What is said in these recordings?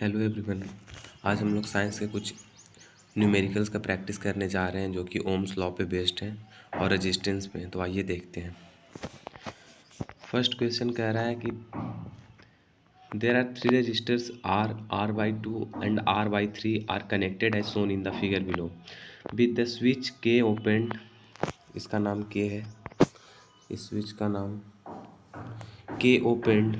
Hello everyone. आज हम लोग साइंस के कुछ न्यूमेरिकल्स का प्रैक्टिस करने जा रहे हैं जो कि ओम्स लॉ पे बेस्ड हैं और रेजिस्टेंस पे। तो आइए देखते हैं। फर्स्ट क्वेश्चन कह रहा है कि there are three registers R/2 and R/3 are connected as shown in the figure below with the switch K opened. इसका नाम के है, इस स्विच का नाम K opened.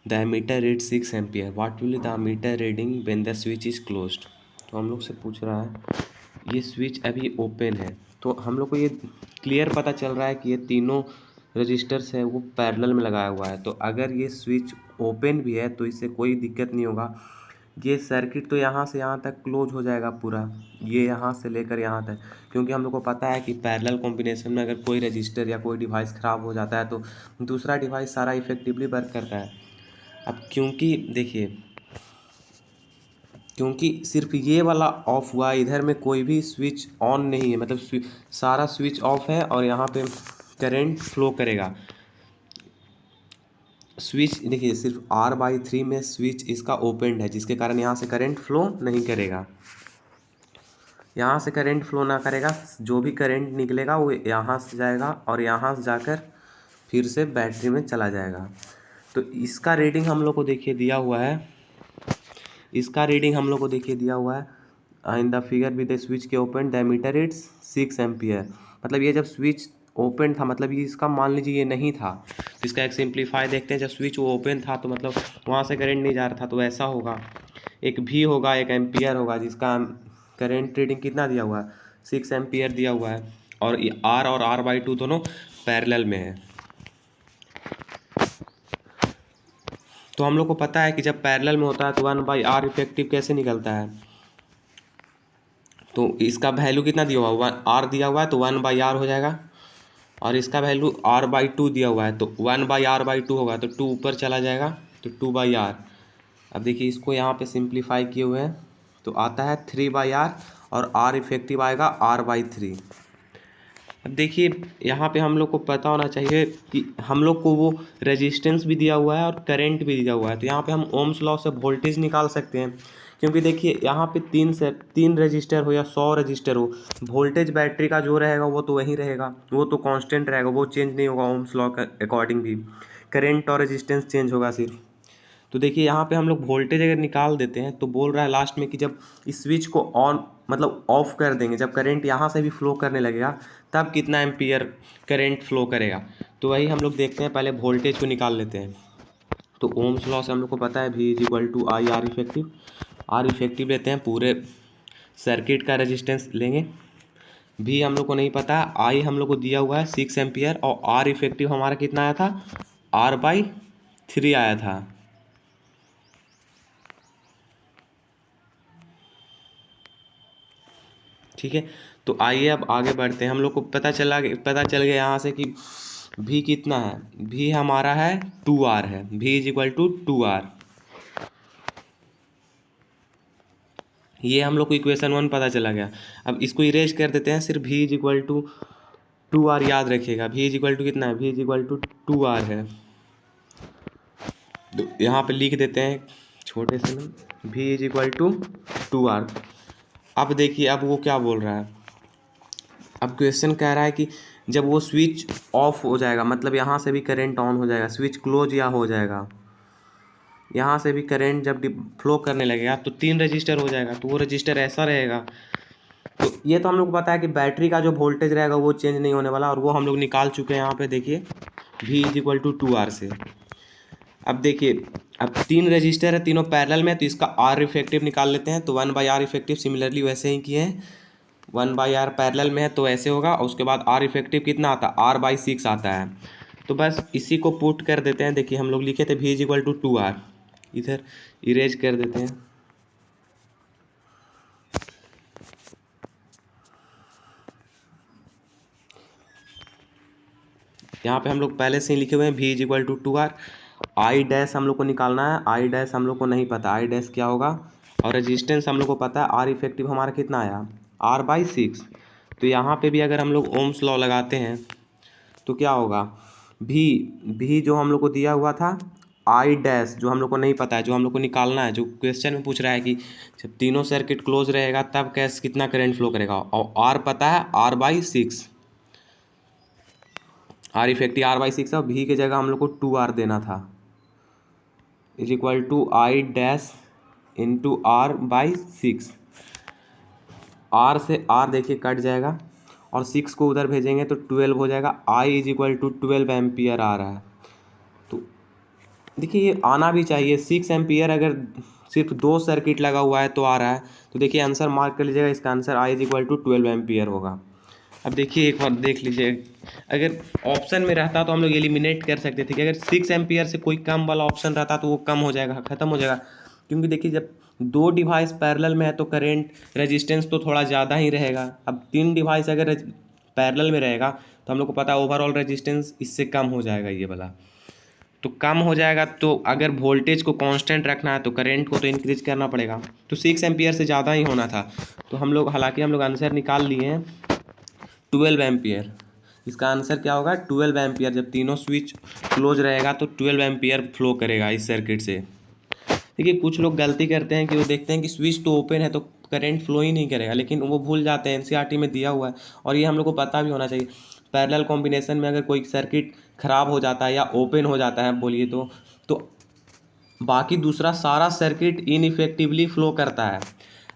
The ammeter read 6 ampere. What will the ammeter reading when the switch is closed. तो हम लोग से पूछ रहा है, ये स्विच अभी ओपन है तो हम लोग को ये क्लियर पता चल रहा है कि ये तीनों रजिस्टर्स है वो पैरेलल में लगाया हुआ है। तो अगर ये स्विच ओपन भी है तो इससे कोई दिक्कत नहीं होगा। ये सर्किट तो यहाँ से यहाँ तक क्लोज हो जाएगा पूरा, ये यहाँ से लेकर यहाँ तक, क्योंकि हम लोग को पता है कि पैरेलल कॉम्बिनेशन में अगर कोई रजिस्टर या कोई डिवाइस ख़राब हो जाता है तो दूसरा डिवाइस सारा इफेक्टिवली वर्क करता है। अब क्योंकि देखिए, क्योंकि सिर्फ ये वाला ऑफ हुआ, इधर में कोई भी स्विच ऑन नहीं है, मतलब सारा स्विच ऑफ है और यहाँ पे करंट फ्लो करेगा। स्विच देखिए, सिर्फ R/3 में स्विच इसका ओपन है जिसके कारण यहाँ से करंट फ्लो नहीं करेगा। यहाँ से करंट फ्लो ना करेगा, जो भी करंट निकलेगा वो यहाँ से जाएगा और यहाँ से जाकर फिर से बैटरी में चला जाएगा। तो इसका रीडिंग हम लोग को देखिए दिया हुआ है, इसका रीडिंग हम लोग को देखिए दिया हुआ है in the figure with the switch K open the ammeter it's 6 ampere. मतलब ये जब स्विच ओपन था, मतलब ये इसका मान लीजिए ये नहीं था, तो इसका एक सिंप्लीफाई देखते हैं। जब स्विच वो ओपन था तो मतलब वहाँ से करंट नहीं जा रहा था, तो ऐसा होगा, एक भी होगा, एक एम्पियर होगा जिसका करंट रीडिंग कितना दिया हुआ है, 6 एम्पियर दिया हुआ है। और R और R/2 दोनों पैरेलल में है। तो हम लोग को पता है कि जब पैरेलल में होता है तो 1/R इफेक्टिव कैसे निकलता है। तो इसका वैल्यू कितना दिया हुआ है, R दिया हुआ है तो 1/R हो जाएगा, और इसका वैल्यू R/2 दिया हुआ है तो 1/R/2 होगा, तो 2 ऊपर चला जाएगा तो 2/R। अब देखिए इसको यहाँ पे सिंप्लीफाई किए हुए हैं तो आता है 3/R और R इफेक्टिव आएगा R/3। अब देखिए यहाँ पे हम लोग को पता होना चाहिए कि हम लोग को वो रेजिस्टेंस भी दिया हुआ है और करंट भी दिया हुआ है। तो यहाँ पे हम ओम्स लॉ से वोल्टेज निकाल सकते हैं, क्योंकि देखिए यहाँ पे तीन रजिस्टर हो या 100 रजिस्टर हो, वोल्टेज बैटरी का जो रहेगा वो तो वही रहेगा, वो तो कांस्टेंट रहेगा, वो चेंज नहीं होगा ओम्स लॉ के अकॉर्डिंग भी। करंट और रेजिस्टेंस चेंज होगा सिर्फ। तो देखिए यहाँ पे हम लोग वोल्टेज अगर निकाल देते हैं तो बोल रहा है लास्ट में कि जब इस स्विच को ऑन मतलब ऑफ कर देंगे, जब करंट यहाँ से भी फ्लो करने लगेगा तब कितना एम्पियर करंट फ्लो करेगा। तो वही हम लोग देखते हैं, पहले वोल्टेज को निकाल लेते हैं। तो ओम्स लॉ से हम लोग को पता है V=I R effective. R effective लेते हैं, पूरे सर्किट का रेजिस्टेंस लेंगे। V हम लोग को नहीं पता, I हम लोग को दिया हुआ है 6 एम्पियर, और R इफेक्टिव हमारा कितना आया था, R/3 आया था। ठीक है, तो आइए अब आगे बढ़ते हैं। हम लोग को पता चल गया यहाँ से कि V कितना है, V हमारा है 2R है, V=2R। ये हम लोग को इक्वेशन 1 पता चला गया। अब इसको इरेज कर देते हैं, सिर्फ V=2R याद रखिएगा। V= कितना है, V=2R है। तो यहाँ पे लिख देते हैं छोटे से में V=2R। अब देखिए अब वो क्या बोल रहा है। अब क्वेश्चन कह रहा है कि जब वो स्विच ऑफ हो जाएगा, मतलब यहाँ से भी करंट ऑन हो जाएगा, स्विच क्लोज या हो जाएगा, यहाँ से भी करंट जब फ्लो करने लगेगा तो 3 रजिस्टर हो जाएगा, तो वो रजिस्टर ऐसा रहेगा। तो ये तो हम लोग को पता है कि बैटरी का जो वोल्टेज रहेगा वो चेंज नहीं होने वाला, और वो हम लोग निकाल चुके हैं यहाँ पे देखिए V=2R से। अब देखिए, अब 3 रजिस्टर है, तीनों पैरेलल में, तो इसका R इफेक्टिव निकाल लेते हैं। तो 1/R इफेक्टिव सिमिलरली वैसे ही किए हैं, 1/R पैरेलल में है तो ऐसे होगा, और उसके बाद R इफेक्टिव कितना आता है, R/6 आता है। तो बस इसी को पुट कर देते हैं। देखिए हम लोग लिखे थे V=2R, इधर इरेज कर देते हैं। यहाँ पे हम लोग पहले से ही लिखे हुए हैं V=2R। I' हम लोग को निकालना है, I' हम लोग को नहीं पता, I' क्या होगा, और रेजिस्टेंस हम लोग को पता है, R इफेक्टिव हमारा कितना आया, R/6। तो यहाँ पे भी अगर हम लोग ओम्स लॉ लगाते हैं तो क्या होगा, V जो हम लोग को दिया हुआ था आई डैश जो हम लोग को नहीं पता है, जो हम लोग को निकालना है, जो क्वेश्चन में पूछ रहा है कि जब तीनों सर्किट क्लोज रहेगा तब कैसे कितना करंट फ्लो करेगा, और आर पता है R/6, आर इफेक्टिव R/6 और भी की जगह हम लोग को 2R देना था, is equal to I dash into R/6। R से आर देखिए कट जाएगा और 6 को उधर भेजेंगे तो 12 हो जाएगा। आई इज इक्वल टू 12 एम्पियर आ रहा है। तो देखिए ये आना भी चाहिए, 6 एम्पियर अगर सिर्फ 2 सर्किट लगा हुआ है तो आ रहा है। तो देखिए आंसर मार्क कर लीजिएगा, इसका answer I is equal to 12 ampere होगा। अब देखिए एक बार देख लीजिए, अगर ऑप्शन में रहता तो हम लोग एलिमिनेट कर सकते थे कि अगर 6 एम्पियर से कोई कम वाला ऑप्शन रहता तो वो कम हो जाएगा, ख़त्म हो जाएगा। क्योंकि देखिए जब 2 डिवाइस पैरेलल में है तो करेंट रेजिस्टेंस तो थोड़ा ज़्यादा ही रहेगा। अब 3 डिवाइस अगर पैरेलल में रहेगा तो हम लोग को पता है ओवरऑल रेजिस्टेंस इससे कम हो जाएगा, ये वाला तो कम हो जाएगा। तो अगर वोल्टेज को कांस्टेंट रखना है तो करंट को तो इंक्रीज करना पड़ेगा, तो 6 एम्पियर से ज़्यादा ही होना था। तो हम लोग हालांकि हम लोग आंसर निकाल लिए हैं 12 एम्पियर। इसका आंसर क्या होगा 12 एम्पियर। जब तीनों स्विच क्लोज रहेगा तो 12 एम्पियर फ्लो करेगा इस सर्किट से। देखिए कुछ लोग गलती करते हैं कि वो देखते हैं कि स्विच तो ओपन है तो करंट फ्लो ही नहीं करेगा, लेकिन वो भूल जाते हैं एनसीईआरटी में दिया हुआ है और ये हम लोग को पता भी होना चाहिए। पैरेलल कॉम्बिनेशन में अगर कोई सर्किट ख़राब हो जाता है या ओपन हो जाता है बोलिए तो बाकी दूसरा सारा सर्किट इनइफेक्टिवली फ्लो करता है।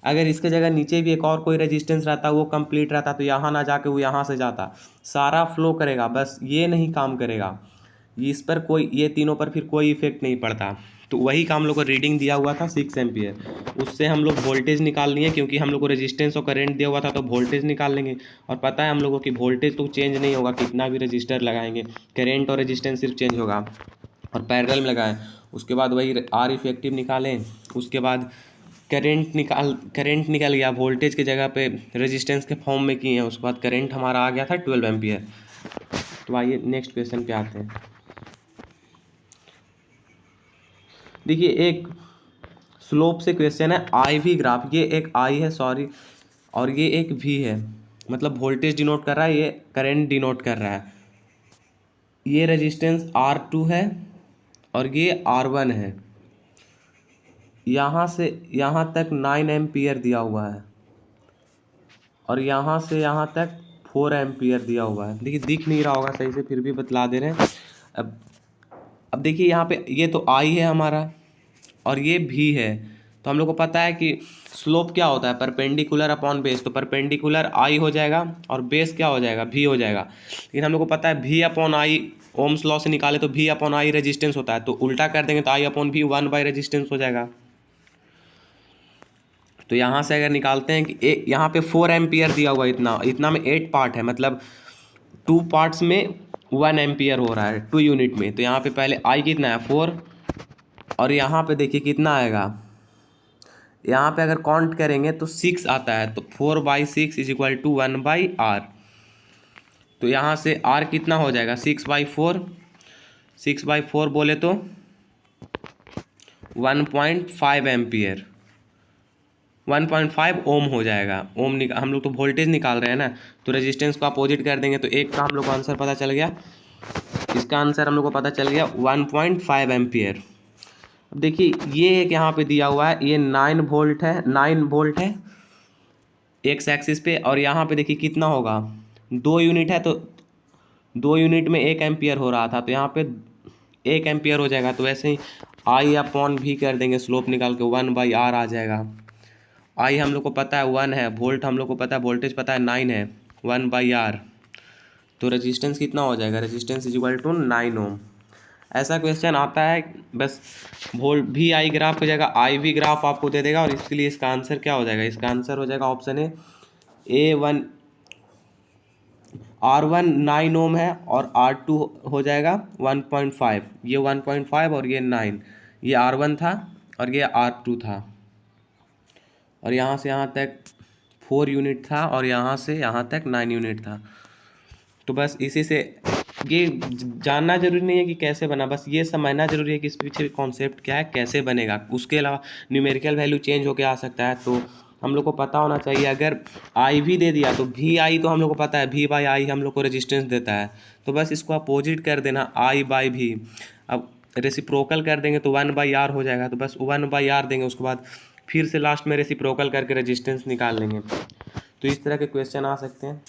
अगर इसके जगह नीचे भी एक और कोई रेजिस्टेंस रहता वो कंप्लीट रहता तो यहाँ ना जाके वो यहाँ से जाता, सारा फ्लो करेगा, बस ये नहीं काम करेगा। इस पर कोई, ये तीनों पर फिर कोई इफेक्ट नहीं पड़ता। तो वही का हम लोग को रीडिंग दिया हुआ था 6 एम्पियर, उससे हम लोग वोल्टेज निकालनी है क्योंकि हम लोग को रेजिस्टेंस और करंट दिया हुआ था तो वोल्टेज निकाल लेंगे। और पता है हम लोगों की वोल्टेज तो चेंज नहीं होगा, कितना भी रजिस्टर लगाएंगे, करंट और रेजिस्टेंस सिर्फ चेंज होगा। और पैरेलल में लगाएं, उसके बाद वही आर इफेक्टिव निकालें, उसके बाद करंट निकल गया, वोल्टेज की जगह पे रेजिस्टेंस के फॉर्म में किए हैं, उसके बाद करंट हमारा आ गया था 12 एम्पियर। तो आइए नेक्स्ट क्वेश्चन पे आते हैं। देखिए एक स्लोप से क्वेश्चन है, आई वी ग्राफ, ये एक आई है सॉरी और ये एक वी है, मतलब वोल्टेज डिनोट कर रहा है, ये करंट डिनोट कर रहा है। ये रेजिस्टेंस R2 है और ये R1 है। यहाँ से यहाँ तक 9 एम्पियर दिया हुआ है और यहाँ से यहाँ तक 4 एम्पियर दिया हुआ है। देखिए दिख नहीं रहा होगा सही से, फिर भी बतला दे रहे हैं। अब देखिए यहाँ पे ये तो आई है हमारा और ये भी है, तो हम लोग को पता है कि स्लोप क्या होता है परपेंडिकुलर अपॉन बेस, तो परपेंडिकुलर आई हो जाएगा और बेस क्या हो जाएगा भी हो जाएगा। लेकिन हम लोग को पता है भी अपॉन आई ओम्स लॉ से निकाले तो भी अपॉन आई रेजिस्टेंस होता है, तो उल्टा कर देंगे तो आई अपॉन भी 1 बाई रेजिस्टेंस हो जाएगा। तो यहाँ से अगर निकालते हैं कि यहाँ पे 4 एम्पियर दिया हुआ है, इतना में 8 पार्ट है, मतलब 2 पार्ट्स में 1 एम्पियर हो रहा है 2 यूनिट में। तो यहाँ पे पहले आई कितना है 4 और यहाँ पे देखिए कितना आएगा, यहाँ पे अगर काउंट करेंगे तो 6 आता है, तो 4/6 इज इक्वल टू 1/r। तो यहाँ से r कितना हो जाएगा 6/4, 6/4 बोले तो 1.5 एम्पियर, 1.5 ओम हो जाएगा। ओम हम लोग तो वोल्टेज निकाल रहे हैं ना, तो रेजिस्टेंस को अपोजिट कर देंगे तो एक का हम लोग को आंसर पता चल गया। इसका आंसर हम लोग को पता चल गया 1.5 एम्पियर। अब देखिए ये एक यहाँ पे दिया हुआ है, ये 9 वोल्ट है, 9 वोल्ट है एक्स एक्सिस पे, और यहाँ पे देखिए कितना होगा 2 यूनिट है, तो 2 यूनिट में 1 एम्पियर हो रहा था, तो यहाँ पे 1 एम्पियर हो जाएगा। तो ऐसे ही आई अपॉन भी कर देंगे, स्लोप निकाल के 1/r आ जाएगा। आई हम लोग को पता है 1 है, वोल्ट हम लोग को पता है, वोल्टेज पता है 9 है, 1/r। तो रेजिस्टेंस कितना हो जाएगा, रेजिस्टेंस इज इक्वल टू 9 ओम। ऐसा क्वेश्चन आता है, बस वोल्ट भी आई ग्राफ हो जाएगा, आई वी ग्राफ आपको दे देगा और इसके लिए इसका आंसर क्या हो जाएगा, इसका आंसर हो जाएगा ऑप्शन A1। R1 9 ओम है और R2 हो जाएगा 1.5, ये 1.5 और ये 9, ये R1 था और ये R2 था, और यहाँ से यहाँ तक 4 यूनिट था और यहाँ से यहाँ तक 9 यूनिट था। तो बस इसी से ये जानना जरूरी नहीं है कि कैसे बना, बस ये समझना जरूरी है कि इस पीछे कॉन्सेप्ट क्या है, कैसे बनेगा। उसके अलावा न्यूमेरिकल वैल्यू चेंज होकर आ सकता है, तो हम लोग को पता होना चाहिए। अगर आई भी दे दिया तो भी आई तो हम लोग को पता है भी बाई आई हम लोग को रेजिस्टेंस देता है, तो बस इसको अपोजिट कर देना आई बाई भी। अब रेसिप्रोकल कर देंगे तो 1/r हो जाएगा, तो बस 1/r देंगे, उसके बाद फिर से लास्ट में रेसिप्रोकल करके रेजिस्टेंस निकाल लेंगे। तो इस तरह के क्वेश्चन आ सकते हैं।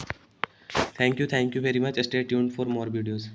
Thank you very much, stay tuned for more videos.